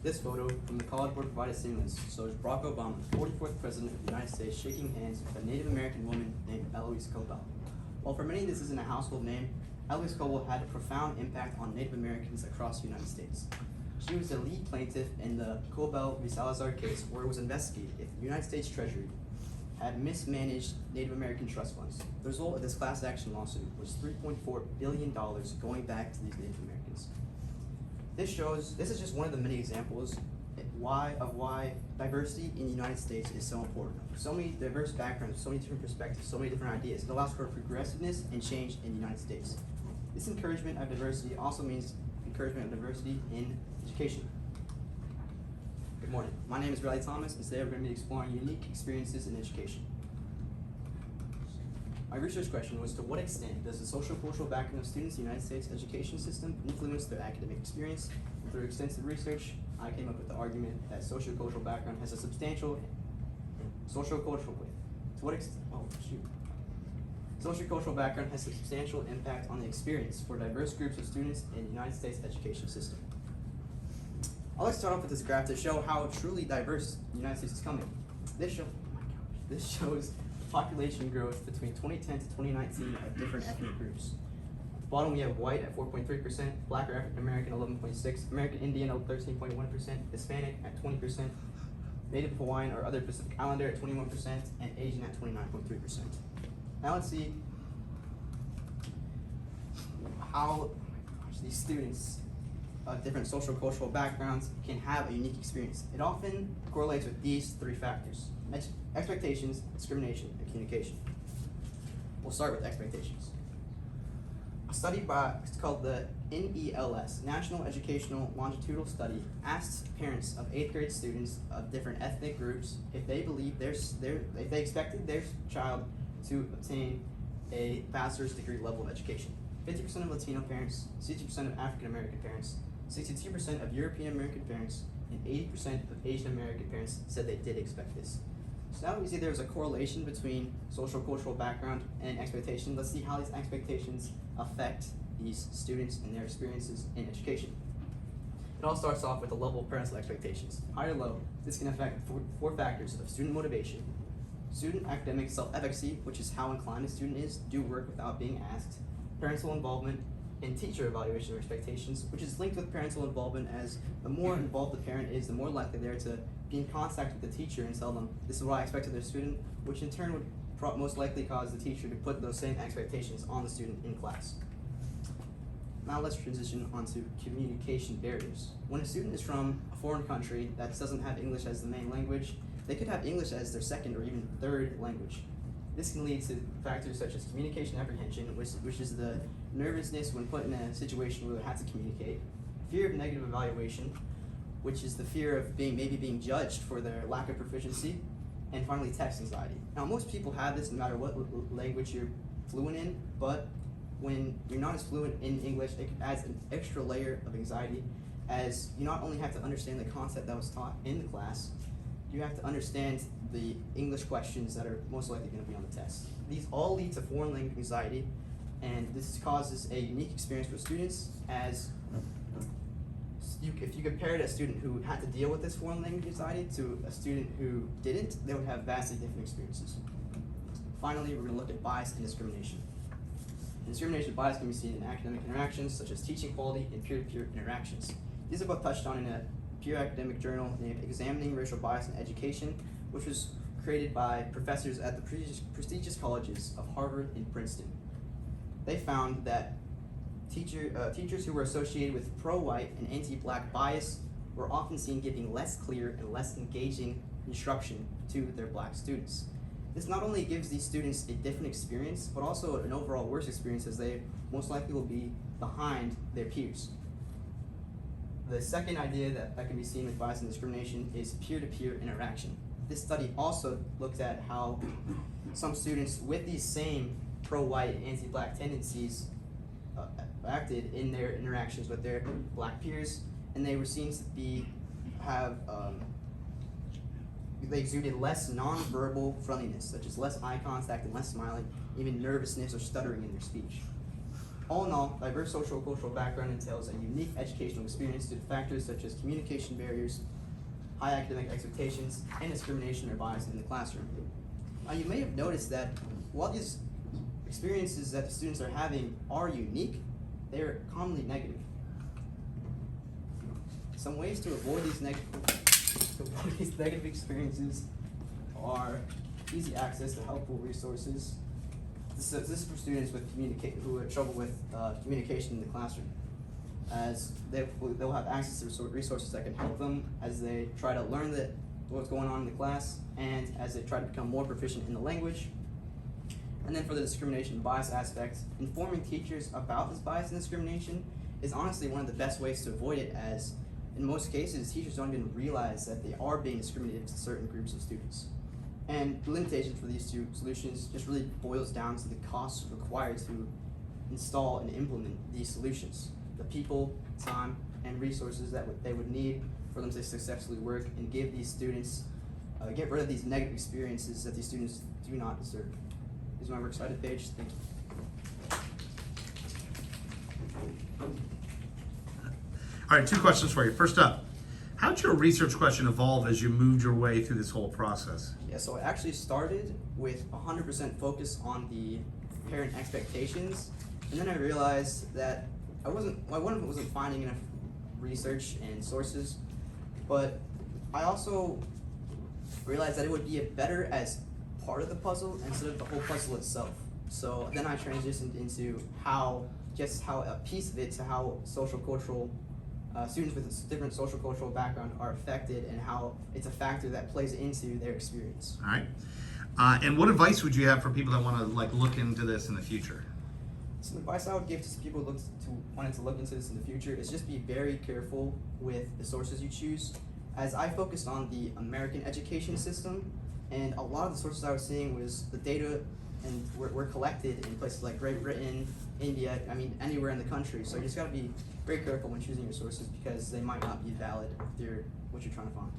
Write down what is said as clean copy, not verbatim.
This photo from the College Board provided stimulus shows Barack Obama, the 44th President of the United States, shaking hands with a Native American woman named Eloise Cobell. While for many this isn't a household name, Eloise Cobell had a profound impact on Native Americans across the United States. She was the lead plaintiff in the Cobell v. Salazar case, where it was investigated if the United States Treasury had mismanaged Native American trust funds. The result of this class action lawsuit was $3.4 billion going back to these Native Americans. This is just one of the many examples of why diversity in the United States is so important. So many diverse backgrounds, so many different perspectives, so many different ideas. It allows for progressiveness and change in the United States. This encouragement of diversity also means encouragement of diversity in education. Good morning. My name is Riley Thomas, and today we're going to be exploring unique experiences in education. My research question was, to what extent does the social cultural background of students in the United States education system influence their academic experience? And through extensive research, I came up with the argument that social cultural background has a substantial social cultural background has a substantial impact on the experience for diverse groups of students in the United States education system. I'd like to start off with this graph to show how truly diverse the United States is coming. This shows population growth between 2010 to 2019 of different ethnic groups. At the bottom we have white at 4.3%, black or African American 11.6%, American Indian at 13.1%, Hispanic at 20%, Native Hawaiian or other Pacific Islander at 21%, and Asian at 29.3%. Now let's see how these students of different social cultural backgrounds can have a unique experience. It often correlates with these three factors: expectations, discrimination, and communication. We'll start with expectations. A study it's called the NELS, National Educational Longitudinal Study, asked parents of 8th grade students of different ethnic groups if they believed if they expected their child to obtain a bachelor's degree level of education. 50% of Latino parents, 60% of African American parents, 62% of European American parents, and 80% of Asian American parents said they did expect this. So now that we see there's a correlation between social cultural background and expectation, let's see how these expectations affect these students and their experiences in education. It all starts off with the level of parental expectations. High or low, this can affect four factors of student motivation, student academic self-efficacy, which is how inclined a student is to do work without being asked, parental involvement, and teacher evaluation of expectations, which is linked with parental involvement, as the more involved the parent is, the more likely they're to be in contact with the teacher and tell them, this is what I expect of their student, which in turn would most likely cause the teacher to put those same expectations on the student in class. Now let's transition onto communication barriers. When a student is from a foreign country that doesn't have English as the main language, they could have English as their second or even third language. This can lead to factors such as communication apprehension, which is the nervousness when put in a situation where they have to communicate, fear of negative evaluation, which is the fear of maybe being judged for their lack of proficiency, and finally text anxiety. Now most people have this no matter what language you're fluent in, but when you're not as fluent in English, it adds an extra layer of anxiety, as you not only have to understand the concept that was taught in the class, you have to understand the English questions that are most likely going to be on the test. These all lead to foreign language anxiety, and this causes a unique experience for students, as if you compared a student who had to deal with this foreign language anxiety to a student who didn't, they would have vastly different experiences. Finally, we're going to look at bias and discrimination. Discrimination bias can be seen in academic interactions, such as teaching quality and peer-to-peer interactions. These are both touched on in a peer academic journal named Examining Racial Bias in Education, which was created by professors at the prestigious colleges of Harvard and Princeton. They found that teachers who were associated with pro-white and anti-black bias were often seen giving less clear and less engaging instruction to their black students. This not only gives these students a different experience, but also an overall worse experience, as they most likely will be behind their peers. The second idea that can be seen with bias and discrimination is peer-to-peer interaction. This study also looked at how some students with these same pro-white and anti-black tendencies acted in their interactions with their black peers, and they were seen to they exuded less non-verbal friendliness, such as less eye contact and less smiling, even nervousness or stuttering in their speech. All in all, diverse social cultural background entails a unique educational experience due to factors such as communication barriers, high academic expectations, and discrimination or bias in the classroom. Now, you may have noticed that while these experiences that the students are having are unique, they are commonly negative. Some ways to avoid these negative experiences are easy access to helpful resources. This is for students with who have trouble with communication in the classroom, as they'll have access to resources that can help them as they try to learn what's going on in the class and as they try to become more proficient in the language. And then for the discrimination and bias aspect, informing teachers about this bias and discrimination is honestly one of the best ways to avoid it, as in most cases, teachers don't even realize that they are being discriminated to certain groups of students. And the limitation for these two solutions just really boils down to the costs required to install and implement these solutions. The people, time, and resources that they would need for them to successfully work and give these students, get rid of these negative experiences that these students do not deserve. Here's my works cited page. Thank you. All right, 2 questions for you. First up, how did your research question evolve as you moved your way through this whole process? Yeah, so I actually started with 100% focus on the parent expectations, and then I realized that I wasn't finding enough research and sources, but I also realized that it would be better as part of the puzzle instead of the whole puzzle itself. So then I transitioned into how a piece of it to how students with different social cultural background are affected and how it's a factor that plays into their experience. All right. And what advice would you have for people that want to look into this in the future? So the advice I would give to people wanting to look into this in the future is just be very careful with the sources you choose. As I focused on the American education system, and a lot of the sources I was seeing was the data and were collected in places like Great Britain, India, anywhere in the country. So you just gotta be very careful when choosing your sources because they might not be valid if they're what you're trying to find.